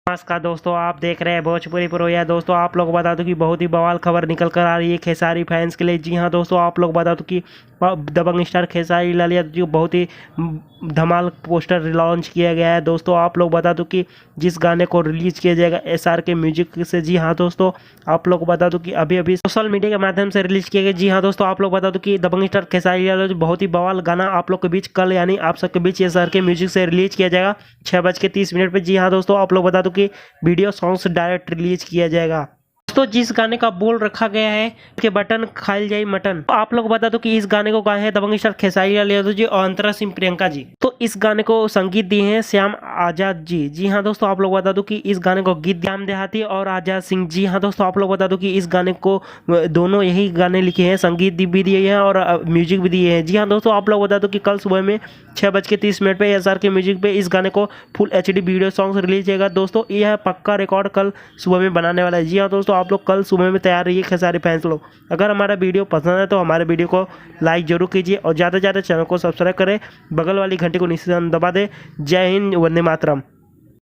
नमस्कार दोस्तों, आप देख रहे हैं भोजपुरी प्रो। दोस्तों आप लोग बता दो कि बहुत ही बवाल खबर निकल कर आ रही है खेसारी फैंस के लिए। जी हाँ दोस्तों, आप लोग बता दो कि दबंग स्टार खेसारी लाल यादव जी बहुत ही धमाल पोस्टर लॉन्च किया गया है। दोस्तों आप लोग बता दो कि जिस गाने को रिलीज किया जाएगा SRK म्यूजिक से। जी हाँ दोस्तों, आप लोग बता दो कि अभी सोशल मीडिया के माध्यम से रिलीज किया गया। जी हाँ दोस्तों, आप लोग बता दो कि दबंग स्टार खेसारी लाल यादव बहुत ही बवाल गाना आप लोग के बीच कल यानी आप सबके बीच SRK म्यूजिक से रिलीज किया जाएगा 6:30 पर। जी हाँ दोस्तों, आप लोग बता दो कि वीडियो सॉन्ग्स डायरेक्ट रिलीज किया जाएगा। दोस्तों जिस गाने का बोल रखा गया है कि बटन खाइल जाई मटन, तो आप लोग बता दो कि इस गाने को गाए हैं दबंग स्टार खेसारी लाल यादव जी और अंतरा सिंह प्रियंका जी। तो इस गाने को संगीत दिए हैं श्याम आजाद जी। जी हाँ दोस्तों, आप लोग बता दो कि इस गाने को गीत श्याम देहाती और आजाद सिंह। जी हाँ दोस्तों, आप लोग बता दो कि इस गाने को दोनों यही गाने लिखे हैं, संगीत भी दिए हैं और म्यूजिक भी दिए हैं। जी हाँ दोस्तों, आप लोग बता दो कि कल सुबह में 6:30 पे SRK म्यूजिक पे इस गाने को full HD video songs release किएगा। दोस्तों यह पक्का रिकॉर्ड कल सुबह में बनाने वाला है। जी हाँ दोस्तों, आप लोग कल सुबह में तैयार रहिए खेसारी फैंस लोग। अगर हमारा वीडियो पसंद है तो हमारे वीडियो को लाइक जरूर कीजिए और ज़्यादा से ज़्यादा चैनल को सब्सक्राइब करें, बगल वाली घंटी को निशान दबा दें। जय हिंद, वंदे मातरम।